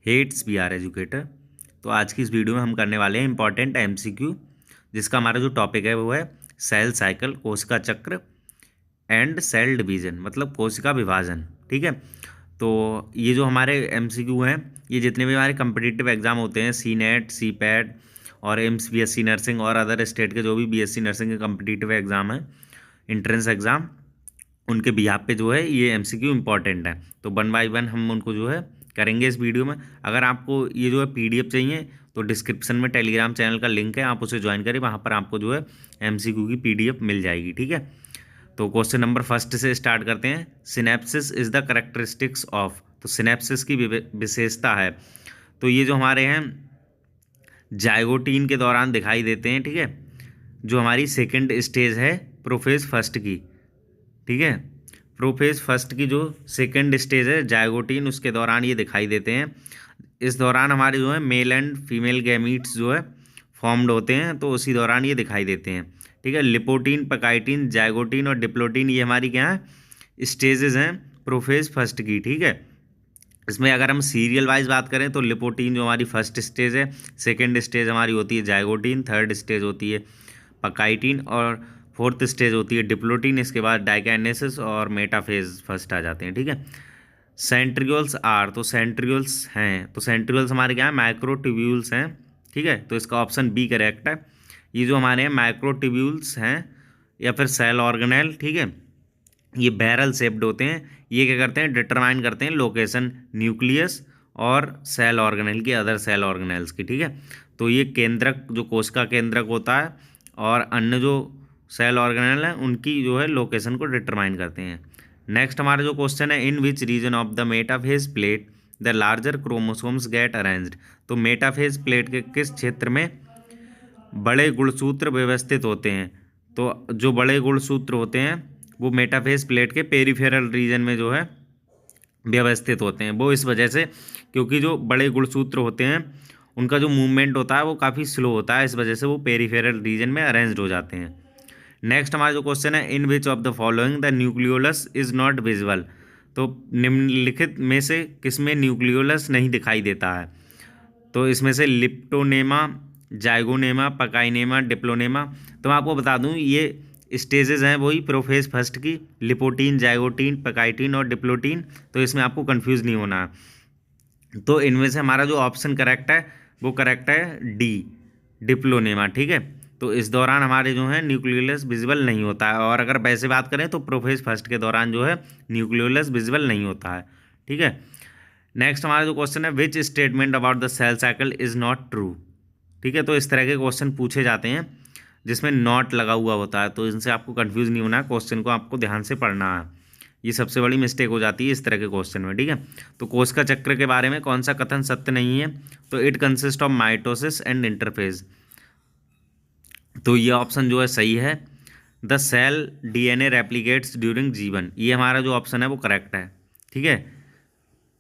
Hates we are educator. तो आज की इस वीडियो में हम करने वाले हैं इंपॉर्टेंट एमसीक्यू, जिसका हमारा जो टॉपिक है वो है सेल साइकिल, कोशिका चक्र एंड सेल डिवीजन, मतलब कोशिका विभाजन। ठीक है, तो ये जो हमारे एमसीक्यू हैं, ये जितने भी हमारे कम्पिटिटिव एग्जाम होते हैं, सी नेट, सी पैड और एम्स बीएससी नर्सिंग और अदर स्टेट के जो भी बीएससी नर्सिंग के कम्पिटिटिव एग्जाम है, इंट्रेंस एग्जाम, उनके बिहाफ पे जो है ये एमसीक्यू इंपॉर्टेंट है। तो वन बाय वन हम उनको जो है करेंगे इस वीडियो में। अगर आपको ये जो है पीडीएफ चाहिए तो डिस्क्रिप्शन में टेलीग्राम चैनल का लिंक है, आप उसे ज्वाइन करें, वहाँ पर आपको जो है एमसीक्यू की पीडीएफ मिल जाएगी। ठीक है, तो क्वेश्चन नंबर फर्स्ट से स्टार्ट करते हैं। Synapses is the characteristics of, तो सिनेप्सिस की विशेषता है, तो ये जो हमारे हैं जाइगोटीन के दौरान दिखाई देते हैं। ठीक है, जो हमारी सेकेंड स्टेज है प्रोफेज फर्स्ट की। ठीक है, प्रोफेज फर्स्ट की जो सेकेंड स्टेज है जाइगोटीन, उसके दौरान ये दिखाई देते हैं। इस दौरान हमारे जो है मेल एंड फीमेल गैमीट्स जो है फॉर्म्ड होते हैं, तो उसी दौरान ये दिखाई देते हैं। ठीक है, लिपोटीन, पकाइटीन, जाइगोटीन और डिप्लोटीन, ये हमारी क्या है स्टेजेस हैं प्रोफेज फर्स्ट की। ठीक है, इसमें अगर हम सीरियल वाइज बात करें तो लिपोटीन जो हमारी फर्स्ट स्टेज है, सेकेंड स्टेज हमारी होती है जाइगोटीन, थर्ड स्टेज होती है पकाइटीन और फोर्थ स्टेज होती है डिप्लोटीन। इसके बाद डाइकाइनेसिस और मेटाफेज फर्स्ट आ जाते हैं। ठीक है, सेंट्रियोल्स आर, तो सेंट्रियोल्स हैं, तो सेंट्रियोल्स हमारे क्या है माइक्रोट्यूब्यूल्स हैं। ठीक है, तो इसका ऑप्शन बी करेक्ट है। ये जो हमारे हैं माइक्रोट्यूब्यूल्स हैं या फिर सेल ऑर्गेनेल, ठीक है, ये बैरल शेप्ड होते हैं। ये क्या करते हैं डिटरमाइन करते हैं लोकेशन न्यूक्लियस और सेल ऑर्गेनेल की, अदर सेल ऑर्गेनेल्स की। ठीक है, तो ये केंद्रक जो कोशिका केंद्रक होता है और अन्य जो सेल ऑर्गेनेल हैं उनकी जो है लोकेशन को डिटरमाइन करते हैं। नेक्स्ट हमारा जो क्वेश्चन है, in which region of the metaphase plate the larger chromosomes get arranged, तो मेटाफेज प्लेट के किस क्षेत्र में बड़े गुणसूत्र व्यवस्थित होते हैं। तो जो बड़े गुणसूत्र होते हैं वो मेटाफेज प्लेट के पेरिफेरल रीजन में जो है व्यवस्थित होते हैं। वो इस वजह से क्योंकि जो बड़े गुणसूत्र होते हैं उनका जो मूवमेंट होता है वो काफ़ी स्लो होता है, इस वजह से वो पेरिफेरल रीजन में अरेंज्ड हो जाते हैं। नेक्स्ट हमारा जो क्वेश्चन है, in which of the following the nucleolus is not visible, तो निम्नलिखित में से किसमें न्यूक्लियोलस नहीं दिखाई देता है। तो इसमें से लिप्टोनेमा, जाइगोनेमा, पकाइनेमा, डिप्लोनेमा। तो मैं आपको बता दूं ये स्टेजेस हैं वही प्रोफेज फर्स्ट की, लिपोटीन, जाइगोटीन, पकाइटीन और डिप्लोटीन, तो इसमें आपको कंफ्यूज नहीं होना है। तो इनमें से हमारा जो ऑप्शन करेक्ट है वो करेक्ट है डी, डिप्लोनेमा। ठीक है, तो इस दौरान हमारे जो है न्यूक्लियोलस विजिबल नहीं होता है, और अगर वैसे बात करें तो प्रोफेज फर्स्ट के दौरान जो है न्यूक्लियोलस विजिबल नहीं होता है। ठीक है, नेक्स्ट हमारा जो क्वेश्चन है, which statement about the cell cycle is not true. ठीक है, तो इस तरह के क्वेश्चन पूछे जाते हैं जिसमें नॉट लगा हुआ होता है, तो इनसे आपको कंफ्यूज नहीं होना है, क्वेश्चन को आपको ध्यान से पढ़ना है। ये सबसे बड़ी मिस्टेक हो जाती है इस तरह के क्वेश्चन में। ठीक है, तो कोशिका चक्र के बारे में कौन सा कथन सत्य नहीं है, तो it consist of mitosis and interphase, तो ये ऑप्शन जो है सही है। The cell DNA replicates during G one, ये हमारा जो ऑप्शन है वो करेक्ट है। ठीक है,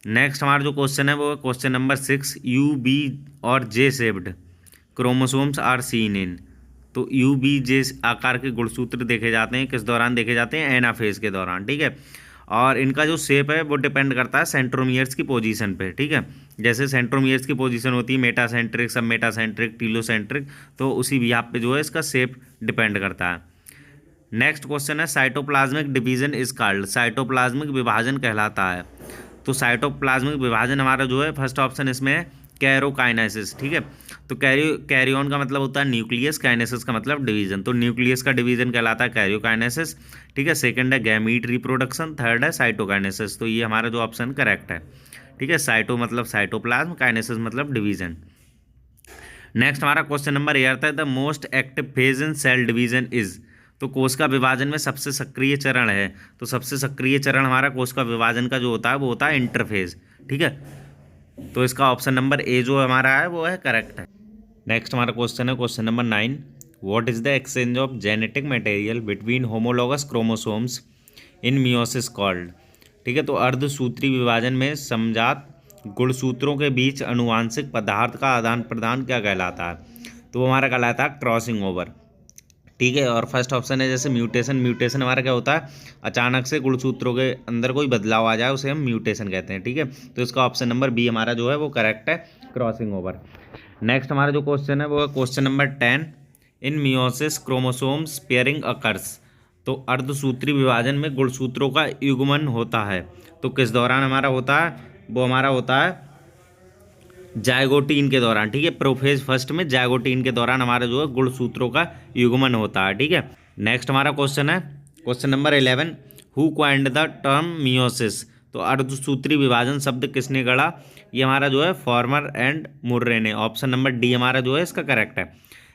नेक्स्ट हमारा जो क्वेश्चन है वो क्वेश्चन नंबर 6, यू बी और J shaped chromosomes are seen in, तो यू बी जे आकार के गुणसूत्र देखे जाते हैं किस दौरान देखे जाते हैं, एनाफेज के दौरान। ठीक है, और इनका जो शेप है वो डिपेंड करता है सेंट्रोमियर्स की पोजीशन पे। ठीक है, जैसे सेंट्रोमियर्स की पोजीशन होती है मेटासेंट्रिक, सब मेटासेंट्रिक, टीलोसेंट्रिक, तो उसी बिहाफ पे जो है इसका शेप डिपेंड करता है। नेक्स्ट क्वेश्चन है, cytoplasmic division is called, cytoplasmic विभाजन कहलाता है। तो साइटोप्लाज्मिक विभाजन हमारा जो है फर्स्ट ऑप्शन इसमें है कैरोकाइनेसिस। ठीक है, तो कैरियन का मतलब होता है न्यूक्लियस, काइनेसिस का मतलब डिवीजन, तो न्यूक्लियस का डिवीजन कहलाता है कैरियोकाइनेसिस। ठीक है, सेकंड है गैमीट रिप्रोडक्शन, थर्ड है साइटोकाइनेसिस, तो ये हमारा जो ऑप्शन करेक्ट है। ठीक है, साइटो मतलब साइटोप्लाज्म, काइनेसिस मतलब डिवीजन। नेक्स्ट हमारा क्वेश्चन नंबर 8 है, the most active phase in cell division is, तो कोशिका विभाजन में सबसे सक्रिय चरण है, तो सबसे सक्रिय चरण हमारा कोशिका विभाजन का जो होता है वो होता है इंटरफेज। ठीक है, तो इसका ऑप्शन नंबर ए जो हमारा है वो है करेक्ट है। नेक्स्ट हमारा क्वेश्चन है question number 9, what is the exchange of genetic material between homologous chromosomes in meiosis called. ठीक है, तो अर्धसूत्री विभाजन में समजात गुणसूत्रों के बीच अनुवांशिक पदार्थ का आदान प्रदान क्या कहलाता है, तो वो हमारा कहलाता है क्रॉसिंग ओवर। ठीक है। और फर्स्ट ऑप्शन है जैसे म्यूटेशन। म्यूटेशन हमारा क्या होता है, अचानक से गुणसूत्रों के अंदर कोई बदलाव आ जाए उसे हम म्यूटेशन कहते हैं। ठीक है, तो इसका ऑप्शन नंबर बी हमारा जो है वो करेक्ट है, क्रॉसिंग ओवर। नेक्स्ट हमारा जो क्वेश्चन है वो है क्वेश्चन नंबर 10। इन मियोसिस क्रोमोसोम्स पेयरिंग अकर्स। तो अर्धसूत्री विभाजन में गुणसूत्रों का युग्मन होता है, तो किस दौरान हमारा होता है, वो हमारा होता है जायगोटीन के दौरान। ठीक है, प्रोफेज फर्स्ट में जायगोटीन के दौरान हमारा जो है गुणसूत्रों का युग्मन होता है। ठीक है, नेक्स्ट हमारा क्वेश्चन है question number 11। Who coined the term meiosis. तो अर्धसूत्री विभाजन शब्द किसने गढ़ा, ये हमारा जो है फॉर्मर एंड मुर्रे ने। ऑप्शन नंबर डी हमारा जो है इसका करेक्ट है।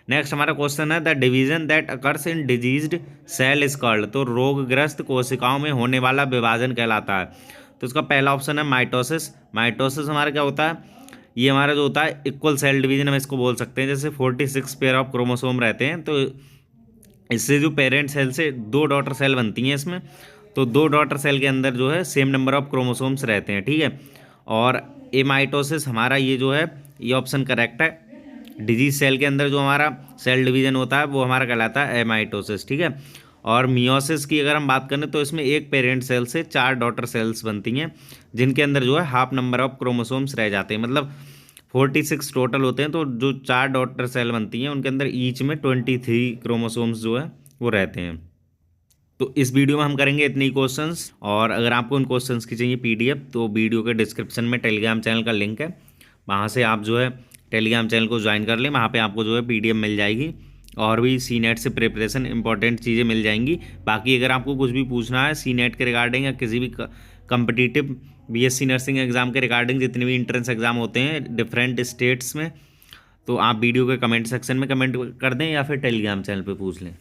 नेक्स्ट हमारा क्वेश्चन है the division that occurs in diseased cell is called. तो रोगग्रस्त कोशिकाओं में होने वाला विभाजन कहलाता है। तो इसका पहला ऑप्शन है माइटोसिस। माइटोसिस हमारा क्या होता है, ये हमारा जो होता है इक्वल सेल डिवीजन हम इसको बोल सकते हैं। जैसे 46 पेयर ऑफ क्रोमोसोम रहते हैं, तो इससे जो पेरेंट सेल से 2 डॉटर सेल बनती हैं इसमें, तो 2 डॉटर सेल के अंदर जो है सेम नंबर ऑफ क्रोमोसोम्स रहते हैं। ठीक है, और एमाइटोसिस हमारा ये जो है ये ऑप्शन करेक्ट है। डिजीज सेल के अंदर जो हमारा सेल डिवीजन होता है वो हमारा कहलाता है एमाइटोसिस। ठीक है, और मियोसिस की अगर हम बात करें तो इसमें एक पेरेंट सेल से 4 डॉटर सेल्स बनती हैं, जिनके अंदर जो है हाफ नंबर ऑफ क्रोमोसोम्स रह जाते हैं। मतलब 46 टोटल होते हैं, तो जो 4 डॉटर सेल बनती हैं उनके अंदर ईच में 23 क्रोमोसोम्स जो है वो रहते हैं। तो इस वीडियो में हम करेंगे इतने ही क्वेश्चंस, और अगर आपको उन क्वेश्चंस की चाहिए पीडीएफ तो वीडियो के डिस्क्रिप्शन में टेलीग्राम चैनल का लिंक है, वहाँ से आप जो है टेलीग्राम चैनल को ज्वाइन कर लें। वहाँ पे आपको जो है पीडीएफ मिल जाएगी, और भी सी नेट से प्रिपरेशन इंपॉर्टेंट चीज़ें मिल जाएंगी। बाकी अगर आपको कुछ भी पूछना है सी नेट के रिगार्डिंग या किसी भी कम्पिटिटिव बीएससी नर्सिंग एग्ज़ाम के रिगार्डिंग, जितने भी इंट्रेंस एग्ज़ाम होते हैं डिफरेंट स्टेट्स में, तो आप वीडियो के कमेंट सेक्शन में कमेंट कर दें या फिर टेलीग्राम चैनल पे पूछ लें।